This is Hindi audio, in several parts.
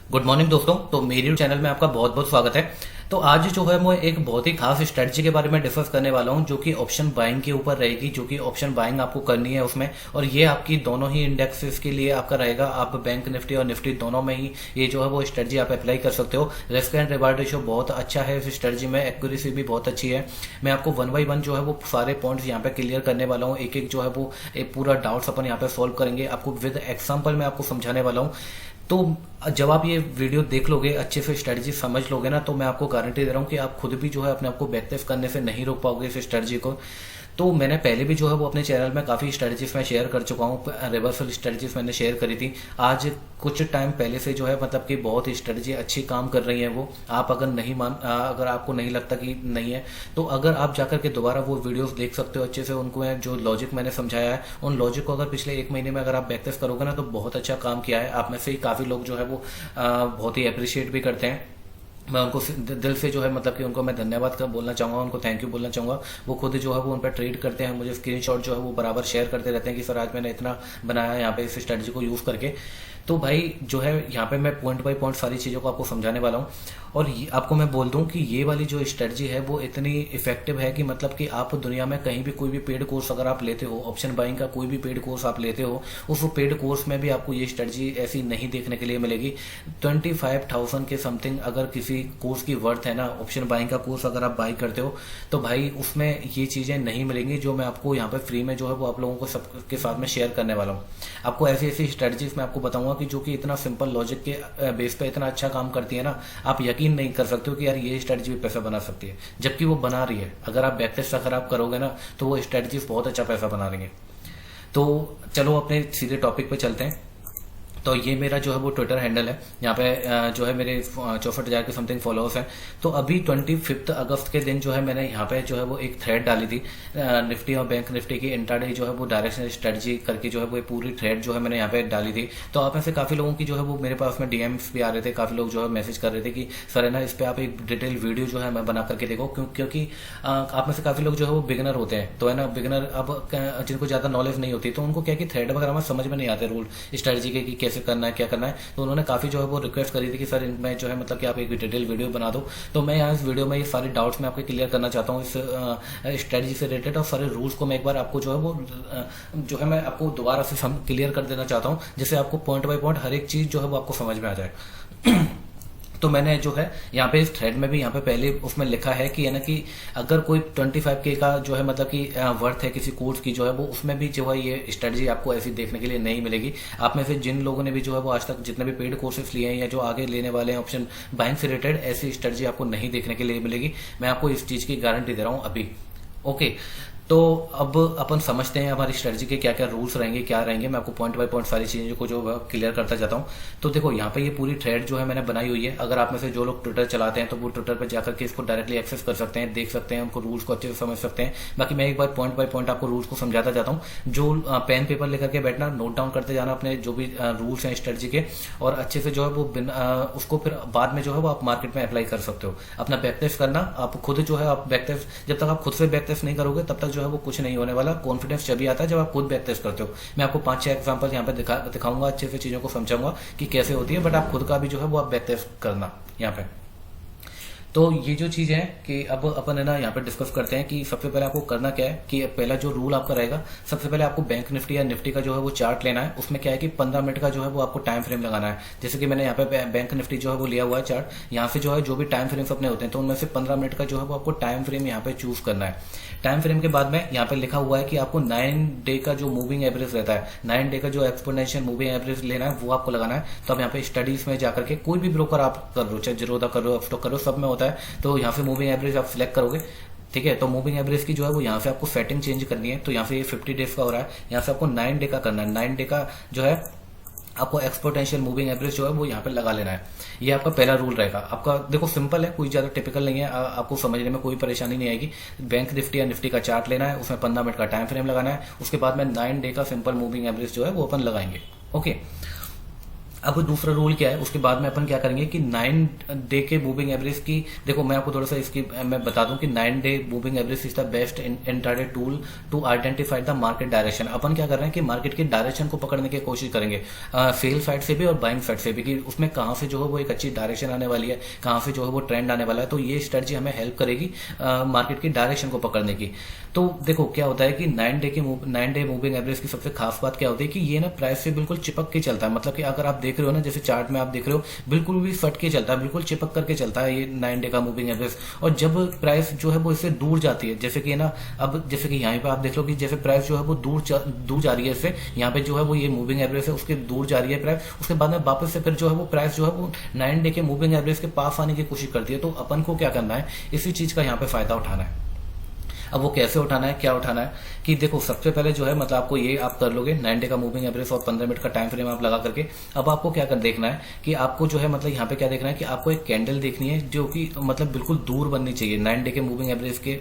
गुड मॉर्निंग दोस्तों। तो मेरे चैनल में आपका बहुत बहुत स्वागत है। तो आज जो है मैं एक बहुत ही खास स्ट्रेटजी के बारे में डिस्कस करने वाला हूं, जो कि ऑप्शन बाइंग के ऊपर रहेगी, जो कि ऑप्शन बाइंग आपको करनी है उसमें। और ये आपकी दोनों ही इंडेक्सेस के लिए आपका रहेगा। आप बैंक निफ्टी और निफ्टी दोनों में ही ये जो है वो स्ट्रेटजी आप अप्लाई कर सकते हो। रिस्क एंड रिवार्ड रेशियो बहुत अच्छा है इस स्ट्रेटजी में, एक्यूरेसी भी बहुत अच्छी है। मैं आपको वन बाई वन जो है वो सारे पॉइंट्स यहाँ पे क्लियर करने वाला हूँ। एक एक जो है वो एक पूरा डाउट्स अपन यहाँ पे सॉल्व करेंगे। आपको विद एग्जाम्पल मैं आपको समझाने वाला हूँ। तो जब आप ये वीडियो देख लोगे, अच्छे से स्ट्रेटजी समझ लोगे ना, तो मैं आपको गारंटी दे रहा हूँ कि आप खुद भी जो है अपने आप को बैकटेस्ट करने से नहीं रोक पाओगे इस स्ट्रेटजी को। तो मैंने पहले भी जो है वो अपने चैनल में काफ़ी स्ट्रेटजीज मैं शेयर कर चुका हूँ। रिवर्सल स्ट्रेटजीज मैंने शेयर करी थी। आज कुछ टाइम पहले से जो है मतलब कि बहुत ही स्ट्रेटजी अच्छी काम कर रही है वो। आप अगर आपको नहीं लगता कि नहीं है, तो अगर आप जाकर के दोबारा वो वीडियोस देख सकते हो अच्छे से। उनको है जो लॉजिक मैंने समझाया है, उन लॉजिक को अगर पिछले एक महीने में अगर आप बैकटेस्ट करोगे ना, तो बहुत अच्छा काम किया है। आप में से ही काफ़ी लोग जो है वो बहुत ही अप्रिशिएट भी करते हैं। मैं उनको दिल से जो है मतलब कि उनको मैं धन्यवाद बोलना चाहूँगा, उनको थैंक यू बोलना चाहूँगा। वो खुद जो है वो उन पर ट्रेड करते हैं, मुझे स्क्रीनशॉट जो है वो बराबर शेयर करते रहते हैं कि सर आज मैंने इतना बनाया यहाँ पे इस स्ट्रेटजी को यूज़ करके। तो भाई जो है यहाँ पे मैं पॉइंट बाय पॉइंट सारी चीज़ों को आपको समझाने वाला हूँ। और आपको मैं बोल दूं कि ये वाली जो स्ट्रेटजी है वो इतनी इफेक्टिव है कि मतलब कि आप दुनिया में कहीं भी कोई भी पेड कोर्स अगर आप लेते हो, ऑप्शन बाइंग का कोई भी पेड कोर्स आप लेते हो, उस पेड कोर्स में भी आपको ये स्ट्रेटजी ऐसी नहीं देखने के लिए मिलेगी। 25,000 के समथिंग अगर किसी कोर्स की वर्थ है ना, ऑप्शन बाइंग का कोर्स अगर आप बाई करते हो, तो भाई उसमें ये चीज़ें नहीं मिलेंगी जो मैं आपको यहाँ पे फ्री में जो है वो आप लोगों को सबके साथ में शेयर करने वाला हूँ। आपको ऐसी ऐसी स्ट्रेटजीज मैं आपको बताऊंगा कि जो कि इतना सिंपल लॉजिक के बेस पे इतना अच्छा काम करती है ना, आप यकीन नहीं कर सकते हो कि यार ये स्ट्रेटजी भी पैसा बना सकती है, जबकि वो बना रही है। अगर आप बैकटेस्ट अगर आप करोगे ना, तो वो स्ट्रेटजीज बहुत अच्छा पैसा बना रही है। तो चलो अपने सीधे टॉपिक पे चलते हैं। तो ये मेरा जो है वो ट्विटर हैंडल है। यहाँ पे जो है मेरे 64,000 के समथिंग फॉलोअर्स हैं। तो अभी 25 अगस्त के दिन जो है मैंने यहाँ पे जो है वो एक थ्रेड डाली थी, निफ्टी और बैंक निफ्टी की इंट्राडे जो है वो डायरेक्शन स्ट्रेटजी करके जो है वो पूरी थ्रेड जो है मैंने यहाँ पे डाली थी। तो आप में से काफी लोगों की जो है वो मेरे पास में डीएम्स भी आ रहे थे, काफी लोग जो है मैसेज कर रहे थे कि सर है ना इस पे आप एक डिटेल वीडियो जो है मैं बना करके देखो, क्योंकि आप में से काफी लोग जो है वो बिगिनर होते हैं। तो है ना, बिगिनर अब जिनको ज्यादा नॉलेज नहीं होती, तो उनको क्या कि थ्रेड वगैरह में समझ में नहीं आते रूल स्ट्रेटजी के कि कैसे करना है क्या करना है। तो उन्होंने काफी जो है वो रिक्वेस्ट करी थी कि सर इनमें जो है मतलब कि आप एक डिटेल वीडियो बना दो। तो मैं यहाँ इस वीडियो में ये सारे डाउट्स मैं आपके क्लियर करना चाहता हूँ इस स्ट्रेटजी से रिलेटेड, और सारे रूल्स को मैं एक बार आपको जो है वो जो है मैं आपको दोबारा से क्लियर कर देना चाहता हूँ, जिससे आपको पॉइंट बाय पॉइंट हर एक चीज जो है वो आपको समझ में आ जाए। तो मैंने जो है यहाँ पे इस थ्रेड में भी यहाँ पे पहले उसमें लिखा है कि है ना कि अगर कोई 25K का जो है मतलब कि वर्थ है किसी कोर्स की जो है वो, उसमें भी जो है ये स्ट्रेटजी आपको ऐसी देखने के लिए नहीं मिलेगी। आप में से जिन लोगों ने भी जो है वो आज तक जितने भी पेड कोर्सेज लिए हैं या जो आगे लेने वाले हैं ऑप्शन बाइंग से रिलेटेड, ऐसी स्ट्रेटजी आपको नहीं देखने के लिए मिलेगी। मैं आपको इस चीज की गारंटी दे रहा हूँ अभी। ओके, तो अब अपन समझते हैं हमारी स्ट्रेटजी के क्या क्या रूल्स रहेंगे, क्या रहेंगे। मैं आपको पॉइंट बाय पॉइंट सारी चीजों को जो क्लियर करता जाता हूँ। तो देखो यहाँ पे ये पूरी थ्रेड जो है मैंने बनाई हुई है। अगर आप में से जो लोग ट्विटर चलाते हैं तो वो ट्विटर पर जाकर के इसको डायरेक्टली एक्सेस कर सकते हैं, देख सकते हैं, उनको रूल्स को अच्छे से समझ सकते हैं। बाकी मैं एक बार पॉइंट बाय पॉइंट आपको रूल्स को समझाता जाता हूँ। जो पेन पेपर लेकर के बैठना, नोट डाउन करते जाना अपने जो भी रूल्स हैं स्ट्रेटजी के, और अच्छे से जो है वो उसको फिर बाद में जो है वो आप मार्केट में अप्लाई कर सकते हो। अपना बैक टेस्ट करना, आप खुद जो है आप बैक टेस्ट, जब तक आप खुद से बैक टेस्ट नहीं करोगे तब तक जो है वो कुछ नहीं होने वाला। कॉन्फिडेंस जब भी आता है जब आप खुद बैक टेस्ट करते हो। मैं आपको 5-6 एग्जांपल यहाँ पे दिखाऊंगा, अच्छे से चीजों को समझाऊंगा कि कैसे होती है, बट आप खुद का भी जो है वो आप बैक टेस्ट करना यहाँ पे। तो ये जो चीज है कि अब अपन है ना यहाँ पे डिस्कस करते हैं कि सबसे पहले आपको करना क्या है कि पहला जो रूल आपका रहेगा, सबसे पहले आपको बैंक निफ्टी या निफ्टी का जो है वो चार्ट लेना है। उसमें क्या है कि 15 मिनट का जो है वो आपको टाइम फ्रेम लगाना है। जैसे कि मैंने यहाँ पे बैंक निफ्टी जो है वो लिया हुआ है चार्ट। यहाँ से जो है जो भी टाइम फ्रेम्स अपने होते हैं, तो उनमें से 15 मिनट का जो है वो आपको टाइम फ्रेम यहाँ पे चूज करना है। टाइम फ्रेम के बाद में यहाँ पे लिखा हुआ है कि आपको 9 डे का जो मूविंग एवरेज रहता है, 9 डे का जो एक्सपोनेंशियल मूविंग एवरेज लेना है, वो आपको लगाना है। तो अब यहाँ पे स्टडीज में जाकर के कोई भी ब्रोकर आप कर लो, चाहे जीरोधा कर लो, अपस्टॉक कर लो, सब में होता है। तो यहाँ से मूविंग एवरेज आप सिलेक्ट करोगे, ठीक है। तो मूविंग एवरेज की जो है वो यहाँ से आपको सेटिंग चेंज करनी है। तो यहाँ से ये 50 डेज का हो रहा है, यहाँ से आपको 9 डे का करना है। 9 डे का जो है आपको एक्सपोनेंशियल मूविंग एवरेज जो है वो यहाँ पे लगा लेना है। ये आपका पहला रूल रहेगा। आपका देखो सिंपल है, कोई ज्यादा टिपिकल नहीं है, आपको समझने में कोई परेशानी नहीं आएगी। बैंक निफ्टी या निफ्टी का चार्ट लेना है, उसमें 15 मिनट का टाइम फ्रेम लगाना है, उसके बाद में 9 डे का सिंपल मूविंग एवरेज जो है वो अपन लगाएंगे। ओके, अब दूसरा रूल क्या है, उसके बाद में अपन क्या करेंगे कि 9 डे के मूविंग एवरेज की, देखो मैं आपको थोड़ा सा इसकी मैं बता दूं कि 9 day moving average is the best intraday tool to identify the market direction. अपन क्या कर रहे हैं कि मार्केट की डायरेक्शन को पकड़ने की कोशिश करेंगे, सेल साइड से भी और बाइंग साइड से भी, कि उसमें कहाँ से जो है वो एक अच्छी डायरेक्शन आने वाली है, कहाँ से जो है वो ट्रेंड आने वाला है। तो ये स्ट्रेटजी हमें हेल्प करेगी मार्केट की डायरेक्शन को पकड़ने की। तो देखो क्या होता है कि 9 डे मूविंग एवरेज की सबसे खास बात क्या होती है कि ये ना प्राइस से बिल्कुल चिपक के चलता है। मतलब कि अगर आप देख रहे हो ना, जैसे चार्ट में आप देख रहे हो, बिल्कुल भी फट के चलता है, बिल्कुल चिपक करके चलता है ये 9 डे का मूविंग एवरेज। और जब प्राइस जो है वो इससे दूर जाती है, जैसे कि ना अब जैसे कि यहाँ पे आप देख लो कि जैसे प्राइस जो है वो दूर जा रही है इससे, यहाँ पे जो है वो ये मूविंग एवरेज है उसके दूर जा रही है प्राइस, उसके बाद में वापस से फिर जो है वो प्राइस जो है वो 9 डे के मूविंग एवरेज के पास आने की कोशिश करती है। तो अपन को क्या करना है, इसी चीज का यहाँ पे फायदा उठाना है। अब वो कैसे उठाना है, क्या उठाना है कि देखो सबसे पहले जो है मतलब आपको ये आप कर लोगे 9 डे का मूविंग एवरेज और 15 मिनट का टाइम फ्रेम आप लगा करके। अब आपको क्या कर देखना है कि आपको जो है मतलब यहाँ पे क्या देखना है कि आपको एक कैंडल देखनी है जो कि मतलब बिल्कुल दूर बननी चाहिए 9 डे के मूविंग एवरेज के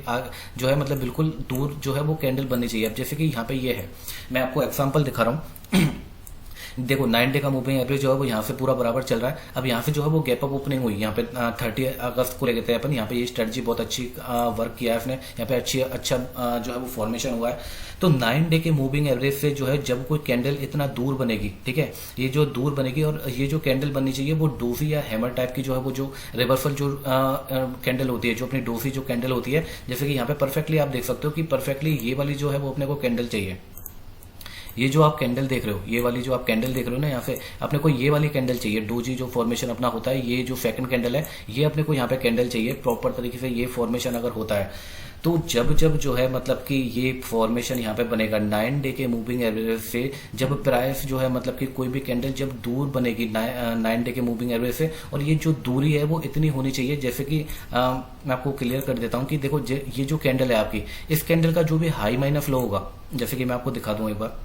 जो है मतलब बिल्कुल दूर जो है वो कैंडल बननी चाहिए। अब जैसे कि यहाँ पे ये है, मैं आपको एग्जाम्पल दिखा रहा हूँ। देखो 9 डे का मूविंग एवरेज जो है वो यहाँ से पूरा बराबर चल रहा है। अब यहाँ से जो है वो गैप अप ओपनिंग हुई, यहाँ पे 30 अगस्त को लेते हैं अपन। यहाँ पे ये स्ट्रेटजी बहुत अच्छी वर्क किया है इसने, यहाँ पे अच्छा जो है वो फॉर्मेशन हुआ है। तो 9 डे के मूविंग एवरेज से जो है जब कोई कैंडल इतना दूर बनेगी, ठीक है, ये जो दूर बनेगी और ये जो कैंडल बननी चाहिए वो डोजी या हैमर टाइप की जो है वो जो रिवर्सल जो कैंडल होती है, जो अपनी डोजी जो कैंडल होती है, जैसे कि यहाँ पे परफेक्टली आप देख सकते हो कि परफेक्टली ये वाली जो है वो अपने को कैंडल चाहिए। ये जो आप कैंडल देख रहे हो, ये वाली जो आप कैंडल देख रहे हो ना, यहाँ पे अपने को ये वाली कैंडल चाहिए। डोजी जो फॉर्मेशन अपना होता है, ये जो सेकंड कैंडल है, ये अपने को यहाँ पे कैंडल चाहिए प्रॉपर तरीके से। ये फॉर्मेशन अगर होता है तो जब जब जो है मतलब कि ये फॉर्मेशन यहाँ पे बनेगा 9 डे के मूविंग एवरेज से, जब प्राइस जो है मतलब कि कोई भी कैंडल जब दूर बनेगी 9 डे के मूविंग एवरेज से, और ये जो दूरी है वो इतनी होनी चाहिए, जैसे कि मैं आपको क्लियर कर देता हूँ कि देखो ये जो कैंडल है आपकी, इस कैंडल का जो भी हाई माइनस लो होगा, जैसे कि मैं आपको दिखा दूं एक बार,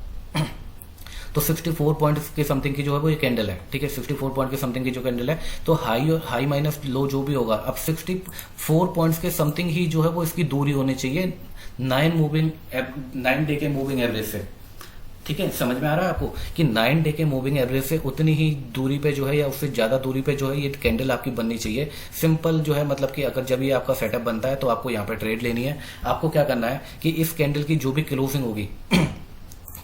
तो 64 पॉइंट के समथिंग की जो है वो ये कैंडल है, ठीक है, 64 पॉइंट के समथिंग की जो कैंडल है। तो हाई माइनस लो जो भी होगा, अब 64 पॉइंट्स के समथिंग ही जो है वो इसकी दूरी होनी चाहिए 9 डे के मूविंग एवरेज से। ठीक है, समझ में आ रहा है आपको कि 9 डे के मूविंग एवरेज से उतनी ही दूरी पे जो है या उससे ज्यादा दूरी पे जो है ये कैंडल आपकी बननी चाहिए। सिंपल जो है मतलब कि अगर जब ये आपका सेटअप बनता है तो आपको यहाँ पे ट्रेड लेनी है। आपको क्या करना है कि इस कैंडल की जो भी क्लोजिंग होगी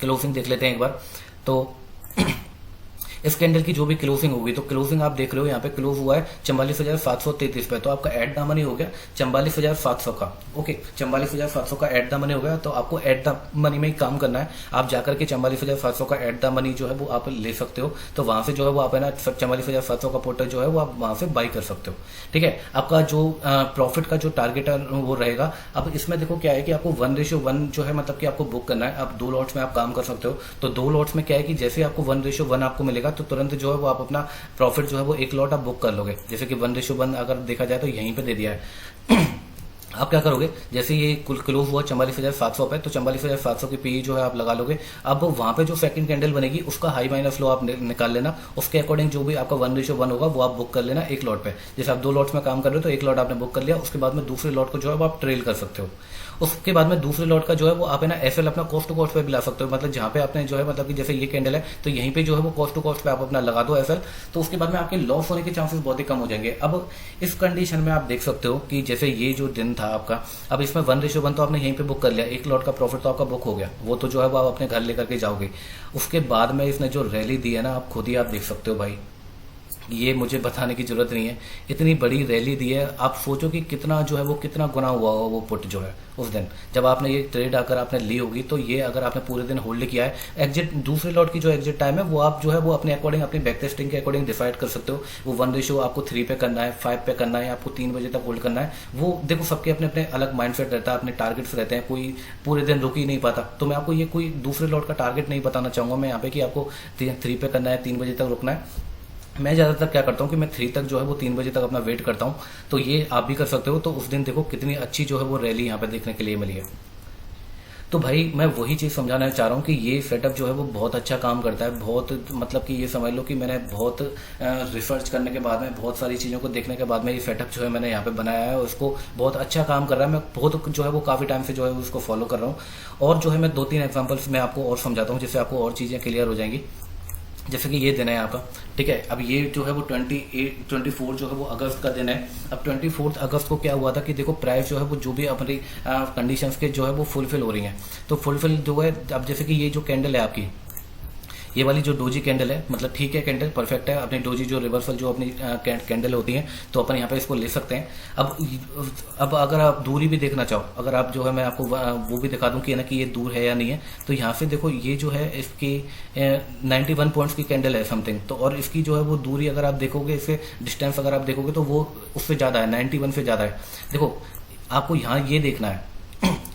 क्लोजिंग देख लेते हैं एक बार। तो इस कैंडल की जो भी क्लोजिंग होगी, तो क्लोजिंग आप देख रहे हो यहाँ पे क्लोज हुआ है 44,733 पे, तो आपका एट द मनी हो गया 44,700 का। ओके, 44,700 का एट द मनी हो गया। तो आपको एट द मनी में ही काम करना है। आप जाकर के 44,700 का एट द मनी जो है वो आप ले सकते हो। तो वहां से जो है वो आप है ना 44,700 का पोर्टल जो है वो आप वहां से बाई कर सकते हो। ठीक है, आपका जो प्रॉफिट का जो टारगेट है वो रहेगा। अब इसमें देखो क्या है कि आपको 1:1 जो है मतलब कि आपको बुक करना है। अब 2 लॉट्स में आप काम कर सकते हो। तो 2 लॉट्स में क्या है कि जैसे आपको 1:1 आपको मिलेगा तो तुरंत जो है वो आप अपना प्रॉफिट जो है वो 1 लॉट आप बुक कर लोगे। जैसे कि 1:1 अगर देखा जाए तो यहीं पे दे दिया है। आप क्या करोगे, जैसे ये कुल क्लोज हुआ 44,700 पे, तो 44,700 की पी जो है आप लगा लोगे। अब वहां पे जो सेकंड कैंडल बनेगी उसका हाई माइनस लो आप निकाल लेना। उसके अकॉर्डिंग जो भी आपका 1:1 होगा वो आप बुक कर लेना 1 लॉट पे। जैसे आप 2 लॉट्स में काम कर रहे हो तो 1 लॉट आपने बुक कर लिया। उसके बाद में दूसरे लॉट को जो है वो आप ट्रेल कर सकते हो। उसके बाद में दूसरे लॉट का जो है वो आप है ना एफएल अपना कॉस्ट टू कॉस्ट पे भी ला सकते हो। मतलब जहां पे आपने जो है मतलब कि जैसे ये कैंडल है तो यहीं पे जो है वो कॉस्ट टू कॉस्ट पे आप अपना लगा दो एफएल। तो उसके बाद में आपके लॉस होने के चांसेस बहुत ही कम हो जाएंगे। अब इस कंडीशन में आप देख सकते हो कि जैसे ये जो दिन था आपका, अब इसमें 1:1 तो आपने यहीं पे बुक कर लिया, 1 लॉट का प्रॉफिट तो आपका बुक हो गया। वो तो जो है वो आप अपने घर लेकर के जाओगे। उसके बाद में इसने जो रैली दी है ना, आप खुद ही आप देख सकते हो भाई, ये मुझे बताने की जरूरत नहीं है। इतनी बड़ी रैली दी है, आप सोचो कि कितना जो है वो कितना गुना हुआ होगा वो पुट जो है उस दिन जब आपने ये ट्रेड अगर आपने ली होगी। तो ये अगर आपने पूरे दिन होल्ड किया है, एग्जिट दूसरे लॉट की जो एग्जिट टाइम है वो आप जो है वो अपने अकॉर्डिंग अपनी बैक टेस्टिंग के अकॉर्डिंग डिसाइड कर सकते हो। वो 1 आपको 3 पे करना है, 5 पे करना है, आपको 3 बजे तक होल्ड करना है। वो देखो सबके अपने अपने अलग माइंडसेट रहता है, अपने टारगेट्स रहते हैं। कोई पूरे दिन रुक ही नहीं पाता। तो मैं आपको ये कोई दूसरे लॉट का टारगेट नहीं बताना चाहूंगा मैं यहाँ पे कि आपको 3 पे करना है, 3 बजे तक रुकना है। मैं ज्यादातर क्या करता हूँ कि मैं 3 तक जो है वो 3 बजे तक अपना वेट करता हूँ। तो ये आप भी कर सकते हो। तो उस दिन देखो कितनी अच्छी जो है वो रैली यहाँ पे देखने के लिए मिली है। तो भाई मैं वही चीज समझाना चाह रहा हूँ कि ये सेटअप जो है वो बहुत अच्छा काम करता है। बहुत मतलब कि ये समझ लो कि मैंने बहुत रिसर्च करने के बाद में, बहुत सारी चीजों को देखने के बाद में ये सेटअप जो है मैंने यहाँ पे बनाया है। उसको बहुत अच्छा काम कर रहा है। मैं बहुत जो है वो काफी टाइम से जो है उसको फॉलो कर रहा हूँ। और जो है मैं 2-3 एग्जाम्पल्स में आपको और समझाता हूँ जिससे आपको और चीजें क्लियर हो जाएंगी। जैसे कि ये दिन है यहाँ पर, ठीक है। अब ये जो है वो 24 जो है वो अगस्त का दिन है। अब 24 अगस्त को क्या हुआ था कि देखो प्राइस जो है वो जो भी अपनी कंडीशंस के जो है वो फुलफिल हो रही हैं। तो फुलफिल जो है, अब जैसे कि ये जो कैंडल है आपकी, ये वाली जो डोजी कैंडल है, मतलब ठीक है, कैंडल परफेक्ट है। अपनी डोजी जो रिवर्सल जो अपनी कैंडल होती है, तो अपन यहाँ पे इसको ले सकते हैं। अब अगर आप दूरी भी देखना चाहो, अगर आप जो है, मैं आपको वो भी दिखा दूं कि ना कि ये दूर है या नहीं है। तो यहाँ से देखो, ये जो है इसकी 91 पॉइंट्स की कैंडल है समथिंग। तो और इसकी जो है वो दूरी अगर आप देखोगे, इससे डिस्टेंस अगर आप देखोगे तो वो उससे ज़्यादा है, 91 से ज़्यादा है। देखो आपको यहाँ ये देखना है।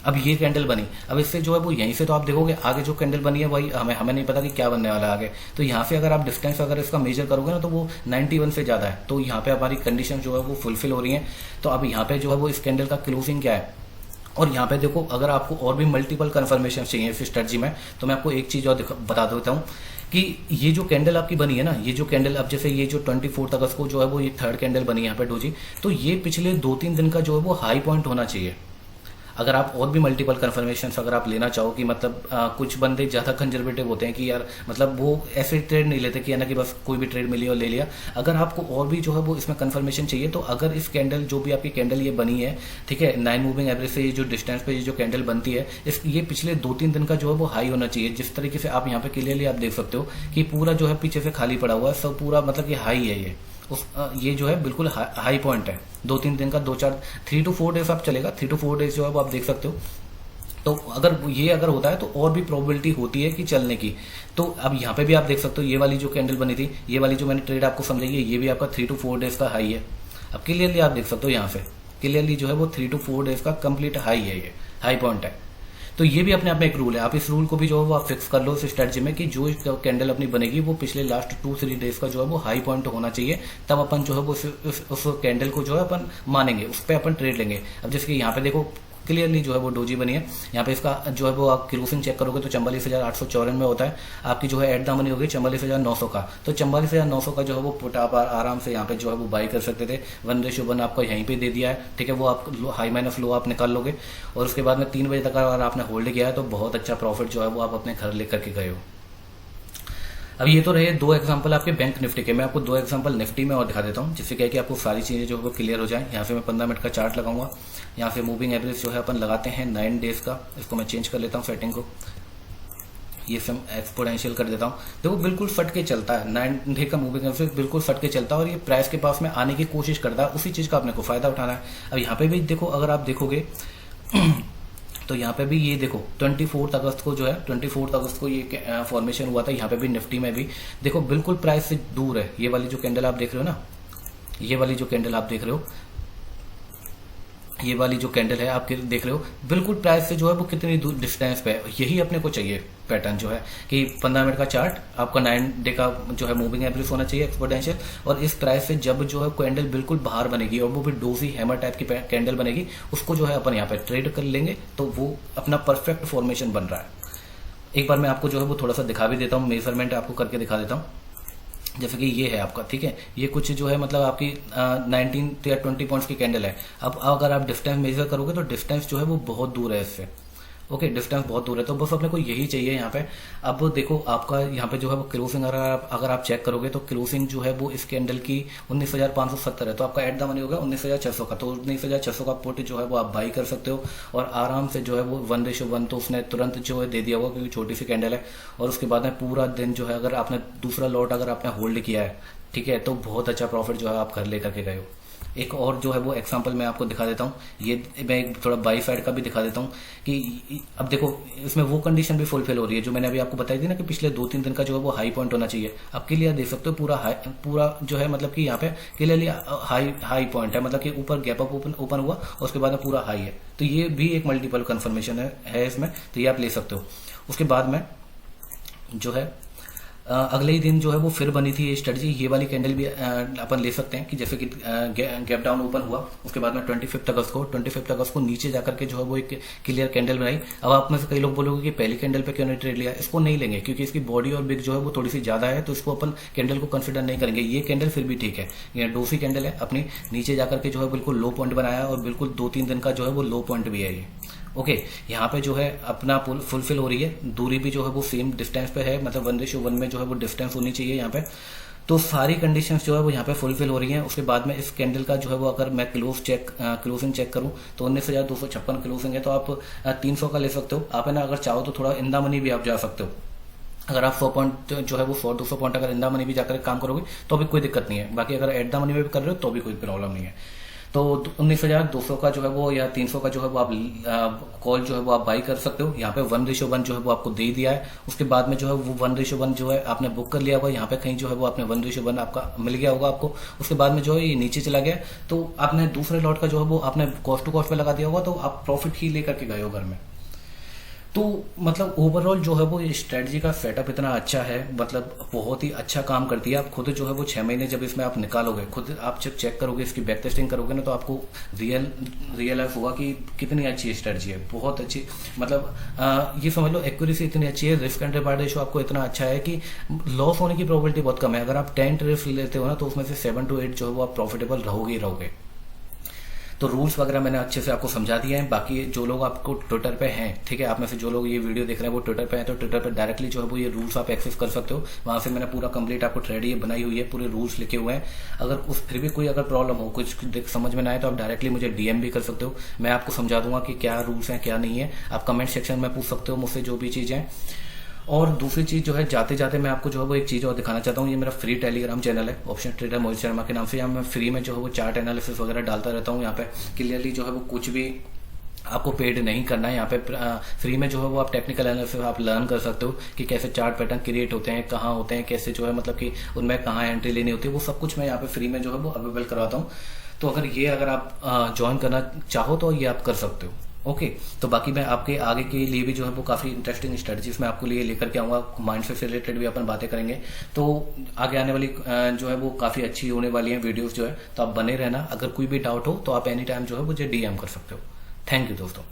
अब ये कैंडल बनी, अब इससे जो है वो यहीं से तो आप देखोगे आगे जो कैंडल बनी है वही हमें नहीं पता कि क्या बनने वाला है आगे। तो यहाँ से अगर आप डिस्टेंस अगर इसका मेजर करोगे ना, तो वो 91 से ज़्यादा है। तो यहाँ पे हमारी कंडीशन जो है वो फुलफिल हो रही है। तो अब यहाँ पे जो है वो इस कैंडल का क्लोजिंग क्या है। और यहाँ पे देखो, अगर आपको और भी मल्टीपल कन्फर्मेशन चाहिए इस स्ट्रेटजी में, तो मैं आपको एक चीज़ और बता देता हूँ कि ये जो कैंडल आपकी बनी है ना, ये जो कैंडल, अब जैसे ये जो 24 अगस्त को जो है वो ये थर्ड कैंडल बनी है यहाँ पे डोजी, तो ये पिछले 2-3 दिन का जो है वो हाई पॉइंट होना चाहिए। अगर आप और भी मल्टीपल कन्फर्मेशन अगर आप लेना चाहो कि मतलब कुछ बंदे ज़्यादा कंजर्वेटिव होते हैं कि यार मतलब वो ऐसे ट्रेड नहीं लेते कि है ना कि बस कोई भी ट्रेड मिली और ले लिया। अगर आपको और भी जो है वो इसमें कन्फर्मेशन चाहिए, तो अगर इस कैंडल जो भी आपकी कैंडल ये बनी है, ठीक है, 9 मूविंग एवरेज से ये जो डिस्टेंस पे ये जो कैंडल बनती है, ये पिछले 2-3 दिन का जो है वो हाई होना चाहिए। जिस तरीके से आप यहाँ पे क्लियरली आप देख सकते हो कि पूरा जो है पीछे से खाली पड़ा हुआ है सब, पूरा मतलब कि हाई है ये जो है बिल्कुल हाई पॉइंट है। 2-3 दिन का, 3 to 4 डेज आप चलेगा, 3 to 4 डेज जो है वो आप देख सकते हो। तो अगर होता है तो और भी प्रोबेबिलिटी होती है कि चलने की। तो अब यहाँ पे भी आप देख सकते हो, ये वाली जो कैंडल बनी थी, ये वाली जो मैंने ट्रेड आपको समझाई है, ये भी आपका 3 to 4 डेज का हाई है। अब क्लियरली आप देख सकते हो, यहाँ से क्लियरली जो है वो 3 to 4 डेज का कंप्लीट हाई है, ये हाई पॉइंट है। तो ये भी अपने आप में एक रूल है। आप इस रूल को भी जो है वो आप फिक्स कर लो इस स्ट्रेटजी में कि जो कैंडल अपनी बनेगी वो पिछले लास्ट 2-3 डेज का जो है वो हाई पॉइंट होना चाहिए। तब अपन जो है वो उस कैंडल को जो है अपन मानेंगे, उस पर अपन ट्रेड लेंगे। अब जैसे कि यहाँ पे देखो क्लियरली जो है वो डोजी बनी है। यहाँ पे इसका जो है वो आप क्लोजिंग चेक करोगे तो 44,854 में होता है। आपकी जो है एट द मनी होगी 44,900 का। तो 44,900 का जो है वो पुट आप आराम से यहाँ पे जो है वो बाई कर सकते थे। 1:1 आपको यहीं पे दे दिया है, ठीक है। वो आप हाई माइनस लो आप निकाल लोगे, और उसके बाद में 3 बजे तक अगर आपने होल्ड किया है तो बहुत अच्छा प्रॉफिट जो है वो आप अपने घर लेकर के गए हो। अब ये तो रहे 2 एग्जांपल आपके बैंक निफ्टी के। मैं आपको 2 एग्जांपल निफ्टी में और दिखा देता हूँ, जिससे क्या है कि आपको सारी चीज़ें जो है वो क्लियर हो जाए। यहाँ से मैं 15 मिनट का चार्ट लगाऊंगा। यहाँ से मूविंग एवरेज जो है अपन लगाते हैं 9 डेज का। इसको मैं चेंज कर लेता हूँ सेटिंग को, ये सब एक्सपोनेंशियल कर देता हूँ। देखो बिल्कुल फट के चलता है, 9 डे का मूविंग एवरेज बिल्कुल फट के चलता है, और ये प्राइस के पास में आने की कोशिश करता है। उसी चीज़ का अपने को फायदा उठाना है। अब यहाँ पे भी देखो, अगर आप देखोगे तो यहाँ पे भी ये देखो 24 अगस्त को जो है, 24 अगस्त को ये फॉर्मेशन हुआ था। यहाँ पे भी निफ्टी में भी देखो बिल्कुल प्राइस से दूर है। ये वाली जो कैंडल आप देख रहे हो ना, ये वाली जो कैंडल आप देख रहे हो, ये वाली जो कैंडल है आप देख रहे हो, बिल्कुल प्राइस से जो है वो कितनी दूर डिस्टेंस पे है। यही अपने को चाहिए पैटर्न जो है कि 15 मिनट का चार्ट आपका 9 डे का जो है मूविंग एवरेज होना चाहिए एक्सपोनेंशियल। और इस प्राइस से जब जो है कैंडल बिल्कुल बाहर बनेगी और वो भी डोजी हैमर टाइप की कैंडल बनेगी, उसको जो है अपन यहाँ पे ट्रेड कर लेंगे। तो वो अपना परफेक्ट फॉर्मेशन बन रहा है। एक बार मैं आपको जो है वो थोड़ा सा दिखा भी देता हूँ, मेजरमेंट आपको करके दिखा देता हूँ। जैसे कि ये है आपका, ठीक है, ये कुछ जो है मतलब आपकी 19 या 20 पॉइंट्स की कैंडल है। अब अगर आप डिस्टेंस मेजर करोगे तो डिस्टेंस जो है वो बहुत दूर है इससे। ओके, डिस्टेंस बहुत दूर है। तो बस अपने को यही चाहिए यहाँ पे। अब देखो आपका यहाँ पे जो है वो क्लोजिंग अगर आप चेक करोगे तो क्लोजिंग जो है वो इस कैंडल की 19,570 है। तो आपका एट द मनी होगा 19,600 का। तो 19,600 का पुट जो है वो आप बाई कर सकते हो, और आराम से जो है वो 1:1 तो उसने तुरंत जो है दे दिया होगा, क्योंकि छोटी सी कैंडल है। और उसके बाद में पूरा दिन जो है अगर आपने दूसरा लॉट अगर आपने होल्ड किया है, ठीक है, तो बहुत अच्छा प्रॉफिट जो है आप घर लेकर के गए हो। एक और जो है वो एग्जांपल मैं आपको दिखा देता हूँ। ये मैं एक थोड़ा बाई साइड का भी दिखा देता हूँ कि अब देखो इसमें वो कंडीशन भी फुलफिल हो रही है जो मैंने अभी आपको बताई थी ना, कि पिछले 2-3 दिन का जो है वो हाई पॉइंट होना चाहिए। अब क्लियर देख सकते हो पूरा जो है मतलब कि यहाँ पे क्लियरली हाई पॉइंट है, मतलब कि ऊपर गैप अप ओपन हुआ और उसके बाद में पूरा हाई है। तो ये भी एक मल्टीपल कन्फर्मेशन है इसमें, तो ये आप ले सकते हो। उसके बाद में जो है अगले ही दिन जो है वो फिर बनी थी ये स्ट्रेटजी। ये वाली कैंडल भी अपन ले सकते हैं कि जैसे कि गैप डाउन ओपन हुआ, उसके बाद में 25 अगस्त को नीचे जाकर के जो है वो एक क्लियर कैंडल बनाई। अब आप में से कई लोग बोलोगे कि पहली कैंडल पे क्यों नहीं ट्रेड लिया। इसको नहीं लेंगे क्योंकि इसकी बॉडी और बिग जो है वो थोड़ी सी ज्यादा है, तो इसको अपन कैंडल को कंसिडर नहीं करेंगे। ये कैंडल फिर भी ठीक है, ये डोसी कैंडल है, अपनी नीचे जाकर के जो है बिल्कुल लो पॉइंट बनाया और बिल्कुल 2-3 दिन का जो है वो लो पॉइंट भी है ये। ओके, यहाँ पे जो है अपना फुलफिल हो रही है, दूरी भी जो है वो सेम डिस्टेंस पे है, मतलब 1:1 में जो है वो डिस्टेंस होनी चाहिए यहाँ पे। तो सारी कंडीशंस जो है वो यहाँ पे फुलफिल हो रही हैं। उसके बाद में इस कैंडल का जो है वो अगर मैं क्लोजिंग चेक करूँ तो 19,256 क्लोजिंग है। तो आप 300 का ले सकते हो आप, है ना। अगर चाहो तो थोड़ा इन द मनी भी आप जा सकते हो। अगर आप 100 पॉइंट जो है वो 100-200 पॉइंट अगर इन द मनी भी जाकर काम करोगे तो भी कोई दिक्कत नहीं है। बाकी अगर एट द मनी में भी कर रहे हो तो भी कोई प्रॉब्लम नहीं है। तो 19,200 का जो है वो या 300 का जो है वो आप कॉल जो है वो आप बाई कर सकते हो। यहाँ पे 1:1 जो है वो आपको दे दिया है। उसके बाद में जो है वो 1:1 जो है आपने बुक कर लिया होगा, यहाँ पे कहीं जो है वो आपने 1:1 आपका मिल गया होगा आपको। उसके बाद में जो है ये नीचे चला गया, तो आपने दूसरे लॉट का जो है वो आपने कॉस्ट टू कॉस्ट पे लगा दिया होगा, तो आप प्रॉफिट ही लेकर के गए हो घर में। तो मतलब ओवरऑल जो है वो ये स्ट्रेटजी का सेटअप इतना अच्छा है, मतलब बहुत ही अच्छा काम करती है। आप खुद जो है वो 6 महीने जब इसमें आप निकालोगे, खुद आप जब चेक करोगे, इसकी बैक टेस्टिंग करोगे ना, तो आपको रियलाइज होगा कि कितनी अच्छी स्ट्रेटजी है, बहुत अच्छी। मतलब ये समझ लो एक्यूरेसी इतनी अच्छी है, रिस्क एंड रिवार्ड रेशियो आपको इतना अच्छा है कि लॉस होने की प्रोबेबिलिटी बहुत कम है। अगर आप 10 ट्रेड्स लेते हो ना, तो उसमें से 7 to 8 जो है वो आप प्रॉफिटेबल रहोगे ही रहोगे। तो रूल्स वगैरह मैंने अच्छे से आपको समझा दिए हैं। बाकी जो लोग आपको ट्विटर पे हैं, ठीक है, आप में से जो लोग ये वीडियो देख रहे हैं वो ट्विटर पे हैं, तो ट्विटर पे डायरेक्टली जो है वो ये रूल्स आप एक्सेस कर सकते हो। वहां से मैंने पूरा कंप्लीट आपको थ्रेड ये बनाई हुई है, पूरे रूल्स लिखे हुए हैं। अगर उस फिर भी कोई अगर प्रॉब्लम हो, कुछ समझ में ना आए, तो आप डायरेक्टली मुझे डीएम भी कर सकते हो। मैं आपको समझा दूंगा कि क्या रूल्स हैं क्या नहीं है। आप कमेंट सेक्शन में पूछ सकते हो मुझसे जो भी चीज़ है। और दूसरी चीज जो है, जाते जाते मैं आपको जो है वो एक चीज और दिखाना चाहता हूँ। ये मेरा फ्री टेलीग्राम चैनल है, ऑप्शन ट्रेडर मोहित शर्मा के नाम से। यहाँ मैं फ्री में जो है वो चार्ट एनालिसिस वगैरह डालता रहता हूँ। यहाँ पे क्लियरली जो है वो कुछ भी आपको पेड नहीं करना है। यहाँ पे फ्री में जो है वो आप टेक्निकल एनालिसिस आप लर्न कर सकते हो कि कैसे चार्ट पैटर्न क्रिएट होते हैं, कहाँ होते हैं, कैसे जो है मतलब कि उनमें कहाँ एंट्री लेनी होती है, वो सब कुछ मैं यहाँ पे फ्री में जो है वो अवेलेबल करवाता हूँ। तो अगर आप ज्वाइन करना चाहो तो ये आप कर सकते हो। ओके, तो बाकी मैं आपके आगे के लिए भी जो है वो काफ़ी इंटरेस्टिंग स्ट्रेटजीज मैं आपको लिए लेकर के आऊँगा। माइंडसेट से रिलेटेड भी अपन बातें करेंगे। तो आगे आने वाली जो है वो काफ़ी अच्छी होने वाली हैं वीडियोस जो है, तो आप बने रहना। अगर कोई भी डाउट हो तो आप एनी टाइम जो है मुझे डीएम कर सकते हो। थैंक यू दोस्तों।